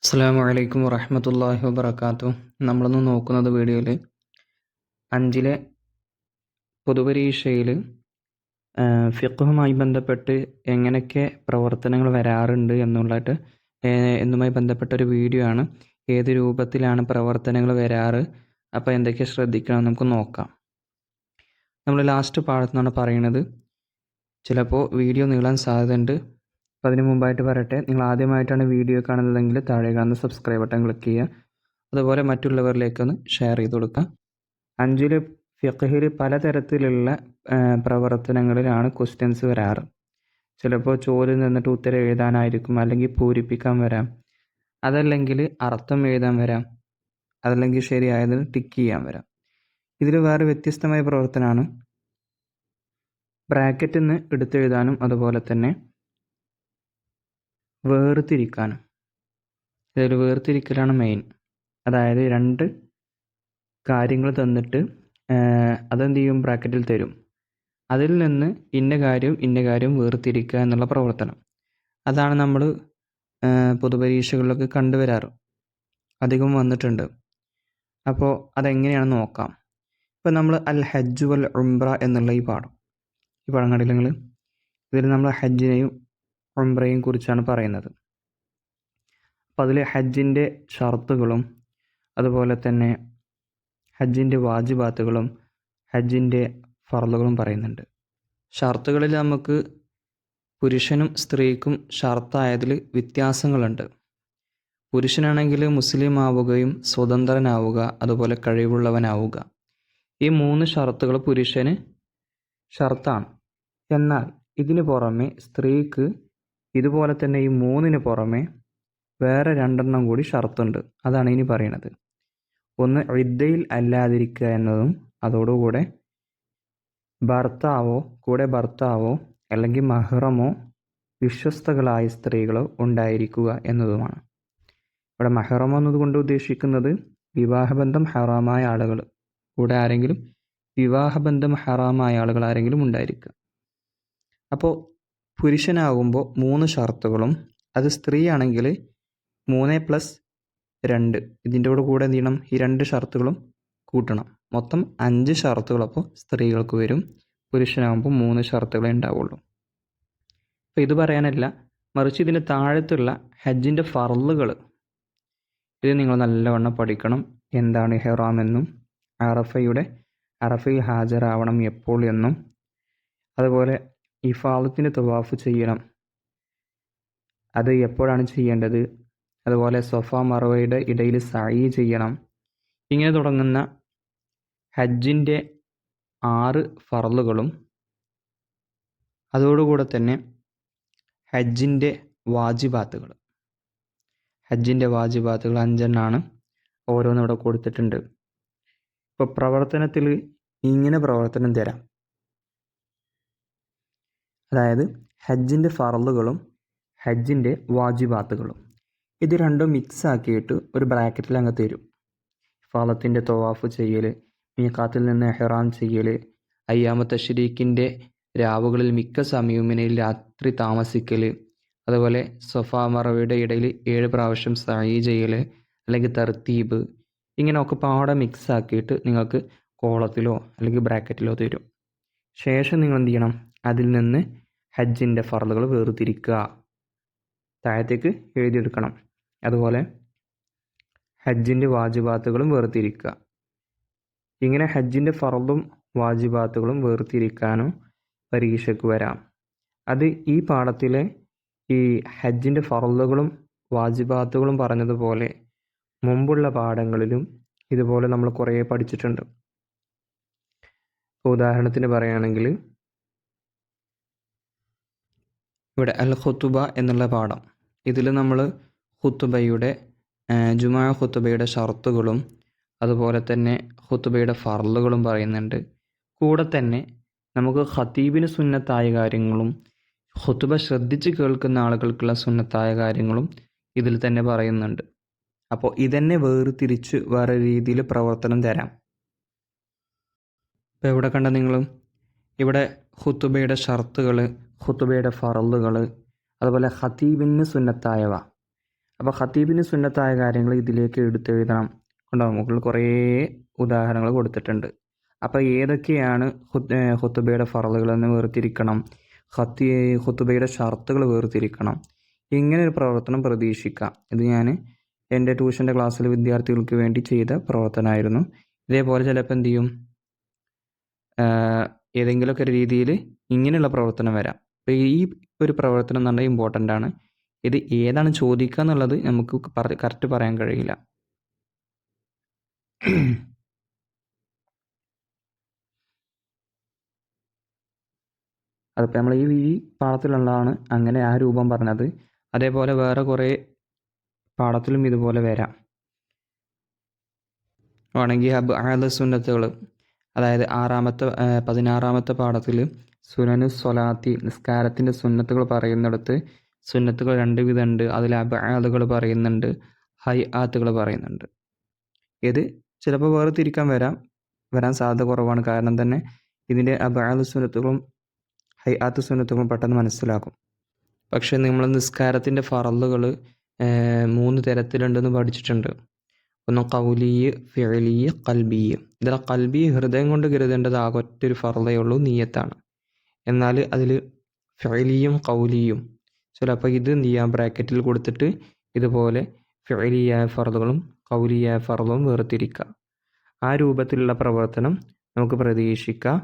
അസ്സലാമു അലൈക്കും വറഹ്മത്തുള്ളാഹി വബറകാതുഹു. നമ്മളിന്ന് നോക്കുന്നത് വീഡിയോയിൽ 5ലെ പൊതുപരീക്ഷയിൽ ഫിഖ്ഹുമായി ബന്ധപ്പെട്ട് എങ്ങനെയൊക്കെ പ്രവർത്തനങ്ങൾ വരാറുണ്ട് എന്നുമായി ബന്ധപ്പെട്ട ഒരു വീഡിയോ ആണ്. ഏത് രൂപത്തിലാണ് പ്രവർത്തനങ്ങൾ വരാറ്, അപ്പോൾ എന്തൊക്കെ ശ്രദ്ധിക്കണം നമുക്ക് നോക്കാം. നമ്മൾ ലാസ്റ്റ് പാഠത്താണ് പറയുന്നത്. ചിലപ്പോൾ വീഡിയോ നീളാൻ സാധ്യതയുണ്ട്. അപ്പോൾ അതിന് മുമ്പായിട്ട് പറയട്ടെ, നിങ്ങൾ ആദ്യമായിട്ടാണ് വീഡിയോ കാണുന്നതെങ്കിൽ താഴെ കാണുന്ന സബ്സ്ക്രൈബ് ബട്ടൺ ക്ലിക്ക് ചെയ്യുക. അതുപോലെ മറ്റുള്ളവരിലേക്കൊന്ന് ഷെയർ ചെയ്ത് കൊടുക്കുക. 5ൽ ഫിഖ്ഹിൽ പലതരത്തിലുള്ള പ്രവർത്തനങ്ങളിലാണ് ക്വസ്റ്റ്യൻസ് വരാറ്. ചിലപ്പോൾ ചോദ്യം നിന്നിട്ട് ഉത്തരം എഴുതാനായിരിക്കും, അല്ലെങ്കിൽ പൂരിപ്പിക്കാൻ വരാം, അതല്ലെങ്കിൽ അർത്ഥം എഴുതാൻ വരാം, അതല്ലെങ്കിൽ ശരിയായതിന് ടിക്ക് ചെയ്യാൻ വരാം. ഇതിൽ വേറെ വ്യത്യസ്തമായ പ്രവർത്തനമാണ് ബ്രാക്കറ്റിൽ നിന്ന് എടുത്തെഴുതാനും അതുപോലെ തന്നെ വേർതിരിക്കാനും. ഇതിൽ വേർതിരിക്കലാണ് മെയിൻ. അതായത് 2 കാര്യങ്ങൾ തന്നിട്ട് അതെന്ത് ചെയ്യും, ബ്രാക്കറ്റിൽ തരും. അതിൽ നിന്ന് ഇന്ന കാര്യം വേർതിരിക്കുക എന്നുള്ള പ്രവർത്തനം. അതാണ് നമ്മൾ പൊതുപരീക്ഷകളിലൊക്കെ കണ്ടുവരാറ്, അധികം വന്നിട്ടുണ്ട്. അപ്പോൾ അതെങ്ങനെയാണെന്ന് നോക്കാം. ഇപ്പോൾ നമ്മൾ അൽ ഹജ്ജ് വൽ ഉംറ എന്നുള്ള ഈ പാഠം കണ്ടില്ല നിങ്ങൾ. ഇതിൽ നമ്മൾ ഹജ്ജിനെയും ഉംറയും കുറിച്ചാണ് പറയുന്നത്. അപ്പോൾ അതിൽ ഹജ്ജിൻ്റെ ഷർത്തുകളും അതുപോലെ തന്നെ ഹജ്ജിൻ്റെ വാജിബാത്തുകളും ഹജ്ജിൻ്റെ ഫർളുകളും പറയുന്നുണ്ട്. ഷർത്തുകളിൽ നമുക്ക് പുരുഷനും സ്ത്രീക്കും ഷർത്തായതിൽ വ്യത്യാസങ്ങളുണ്ട്. പുരുഷനാണെങ്കിൽ മുസ്ലിം ആവുകയും സ്വതന്ത്രനാവുക, അതുപോലെ കഴിവുള്ളവനാവുക. ഈ 3 ഷർത്തുകൾ പുരുഷന് ഷർത്താണ്. എന്നാൽ ഇതിന് പുറമെ സ്ത്രീക്ക് ഇതുപോലെ തന്നെ ഈ 3-ന് പുറമെ വേറെ 2 കൂടി ഷർത്തുണ്ട്. അതാണ് ഇനി പറയുന്നത്. ഒന്ന് ഇദ്ദയിൽ അല്ലാതിരിക്കുക എന്നതും, അതോടുകൂടെ ഭർത്താവോ അല്ലെങ്കിൽ മഹ്റമോ വിശ്വസ്തകളായ സ്ത്രീകളോ ഉണ്ടായിരിക്കുക എന്നതുമാണ്. ഇവിടെ മഹ്റം എന്നതുകൊണ്ട് ഉദ്ദേശിക്കുന്നത് വിവാഹബന്ധം ഹറാമായ ആളുകൾ, കൂടെ ആരെങ്കിലും വിവാഹബന്ധം ഹറാമായ ആളുകൾ ആരെങ്കിലും ഉണ്ടായിരിക്കുക. അപ്പോൾ പുരുഷനാകുമ്പോൾ 3 ഷർത്തുകളും, അത് സ്ത്രീയാണെങ്കിൽ 3+2 ഇതിൻ്റെ കൂടെ എന്ത് ചെയ്യണം, ഈ 2 ഷർത്തുകളും കൂട്ടണം. മൊത്തം 5 ഷർത്തുകൾ അപ്പോൾ സ്ത്രീകൾക്ക് വരും. പുരുഷനാകുമ്പോൾ 3 ഷർത്തുകളേ ഉണ്ടാവുള്ളൂ. അപ്പോൾ ഇത് പറയാനല്ല, മറിച്ച് ഇതിന് താഴത്തുള്ള ഹജ്ജിൻ്റെ ഫർളുകൾ ഇത് നിങ്ങൾ നല്ലവണ്ണം പഠിക്കണം. എന്താണ് ഇഹ്റാം എന്നും, അറഫയിൽ ഹാജരാവണം എപ്പോൾ എന്നും, അതുപോലെ ഇഫാദത്തിന് തവാഫ് ചെയ്യണം, അത് എപ്പോഴാണ് ചെയ്യേണ്ടത്, അതുപോലെ സഫ മറവയുടെ ഇടയിൽ സഈ ചെയ്യണം. ഇങ്ങനെ തുടങ്ങുന്ന ഹജ്ജിൻ്റെ 6 ഫർളുകളും അതോടുകൂടെ തന്നെ ഹജ്ജിൻ്റെ വാജിബാത്തുകൾ 5 ഓരോന്നും ഇവിടെ കൊടുത്തിട്ടുണ്ട്. ഇപ്പോൾ പ്രവർത്തനത്തിൽ ഇങ്ങനെ പ്രവർത്തനം തരാം. അതായത് ഹജ്ജിൻ്റെ ഫർളുകളും ഹജ്ജിൻ്റെ വാജിബാത്തുകളും ഇത് രണ്ടും മിക്സ് ആക്കിയിട്ട് ഒരു ബ്രാക്കറ്റിൽ അങ്ങ് തരും. ഇഫാദത്തിൻ്റെ തവാഫ് ചെയ്യൽ, മീഖാത്തിൽ നിന്ന് ഇഹ്റാം ചെയ്യൽ, അയ്യാമ തശ്രീക്കിൻ്റെ രാവുകളിൽ മിക്ക സമയവും മിനയിൽ രാത്രി താമസിക്കൽ, അതുപോലെ സഫാ മറവയുടെ ഇടയിൽ 7 പ്രാവശ്യം സഈ ചെയ്യൽ, അല്ലെങ്കിൽ തർത്തീബ്, ഇങ്ങനെയൊക്കെ പാടെ മിക്സ് ആക്കിയിട്ട് നിങ്ങൾക്ക് കോളത്തിലോ അല്ലെങ്കിൽ ബ്രാക്കറ്റിലോ തരും. ശേഷം നിങ്ങൾ എന്ത് ചെയ്യണം, അതിൽ നിന്ന് ഹജ്ജിൻ്റെ ഫർളുകൾ വേർതിരിക്കുക, താഴത്തേക്ക് എഴുതിയെടുക്കണം. അതുപോലെ ഹജ്ജിൻ്റെ വാജിബാത്തുകളും വേർതിരിക്കുക. ഇങ്ങനെ ഹജ്ജിൻ്റെ ഫർളും വാജിബാത്തുകളും വേർതിരിക്കാനും പരീക്ഷയ്ക്ക് വരാം. അത് ഈ പാഠത്തിലെ ഈ ഹജ്ജിൻ്റെ ഫർളുകളും വാജിബാത്തുകളും പറഞ്ഞതുപോലെ മുമ്പുള്ള പാഠങ്ങളിലും ഇതുപോലെ നമ്മൾ കുറേ പഠിച്ചിട്ടുണ്ട്. ഉദാഹരണത്തിന് പറയുകയാണെങ്കിൽ ഇവിടെ അൽ ഖുത്തുബ എന്നുള്ള പാഠം, ഇതിൽ നമ്മൾ ജുമാ ഖുത്തുബയുടെ ഷർത്തുകളും അതുപോലെ തന്നെ ഖുത്തുബയുടെ ഫർളുകളും പറയുന്നുണ്ട്. കൂടെ തന്നെ നമുക്ക് ഖതീബിന് സുന്നത്തായ കാര്യങ്ങളും ഖുത്തുബ ശ്രദ്ധിച്ച് കേൾക്കുന്ന ആളുകൾക്കുള്ള സുന്നത്തായ കാര്യങ്ങളും ഇതിൽ തന്നെ പറയുന്നുണ്ട്. അപ്പോൾ ഇതന്നെ വേർതിരിച്ച് വേറെ രീതിയിൽ പ്രവർത്തനം തരാം. ഇപ്പോൾ ഇവിടെ കണ്ട നിങ്ങൾ ഇവിടെ ഖുത്തുബയുടെ ഷർത്തുകൾ, ഖുത്തുബയുടെ ഫർളുകൾ, അതുപോലെ ഖതീബിന് സുന്നത്തായവ. അപ്പോൾ ഖത്തീബിന് സുന്നത്തായ കാര്യങ്ങൾ ഇതിലേക്ക് എടുത്തെഴുതണം. കണ്ടോ, മുകളിൽ കുറേ ഉദാഹരണങ്ങൾ കൊടുത്തിട്ടുണ്ട്. അപ്പോൾ ഏതൊക്കെയാണ് ഖുത്ബയുടെ ഫറളുകളെന്ന് വേർതിരിക്കണം, ഖുത്ബയുടെ ഷർത്തുകൾ വേർതിരിക്കണം. ഇങ്ങനെ ഒരു പ്രവർത്തനം പ്രതീക്ഷിക്കാം. ഇത് ഞാൻ എൻ്റെ ട്യൂഷൻ്റെ ക്ലാസ്സിൽ വിദ്യാർത്ഥികൾക്ക് വേണ്ടി ചെയ്ത പ്രവർത്തനമായിരുന്നു. ഇതേപോലെ ചിലപ്പോൾ എന്ത് ചെയ്യും, ഏതെങ്കിലുമൊക്കെ ഒരു രീതിയിൽ ഇങ്ങനെയുള്ള പ്രവർത്തനം വരാം. അപ്പോൾ ഈ ഒരു പ്രവർത്തനം എന്ന് പറഞ്ഞാൽ ഇമ്പോർട്ടൻ്റ് ആണ്. ഇത് ഏതാണ് ചോദിക്കുക എന്നുള്ളത് നമുക്ക് കറക്റ്റ് പറയാൻ കഴിയില്ല. അതിപ്പോൾ നമ്മൾ ഈ പാഠത്തിലുള്ളതാണ് അങ്ങനെ ആ രൂപം പറഞ്ഞത്. അതേപോലെ വേറെ കുറേ പാഠത്തിലും ഇതുപോലെ വരാം. ആണെങ്കിൽ അബ്ആദ് സുന്നത്തുകൾ, അതായത് 16ാമത്തെ പാഠത്തിൽ സുനനു സ്വലാത്തി, നിസ്കാരത്തിൻ്റെ സുന്നത്തുകൾ പറയുന്നിടത്ത് സുന്നത്തുകൾ 2 വിധമുണ്ട്. അതിൽ അബ്ആദുകൾ പറയുന്നുണ്ട്, ഹൈആത്തുകൾ പറയുന്നുണ്ട്. ഇത് ചിലപ്പോൾ വേർതിരിക്കാൻ വരാൻ സാധ്യത കുറവാണ്. കാരണം തന്നെ ഇതിൻ്റെ അബ്ആദ് സുന്നത്തുകളും ഹൈആത്ത് സുന്നത്തുകളും പെട്ടെന്ന് മനസ്സിലാക്കും. പക്ഷേ നമ്മൾ നിസ്കാരത്തിൻ്റെ ഫറളുകൾ 3 തരത്തിലുണ്ടെന്ന് പഠിച്ചിട്ടുണ്ട്. ഒന്ന് ഖൗലിയ്, ഫിഅലിയ്, ഖൽബിയ്. ഇതിൽ ഖൽബി ഹൃദയം കൊണ്ട് കരുതേണ്ടത് ആകെ ഒറ്റൊരു ഫറളേ ഉള്ളൂ, നിയ്യത്താണ്. എന്നാൽ അതിൽ ഫിഅലിയും ഖൗലിയും ചിലപ്പോൾ ഇത് ബ്രാക്കറ്റിൽ കൊടുത്തിട്ട് ഇതുപോലെ ഫിഅലിയായ ഫറളുകളും ഖൗലിയായ ഫറളും വേർതിരിക്കുക. ആ രൂപത്തിലുള്ള പ്രവർത്തനം നമുക്ക് പ്രതീക്ഷിക്കാം.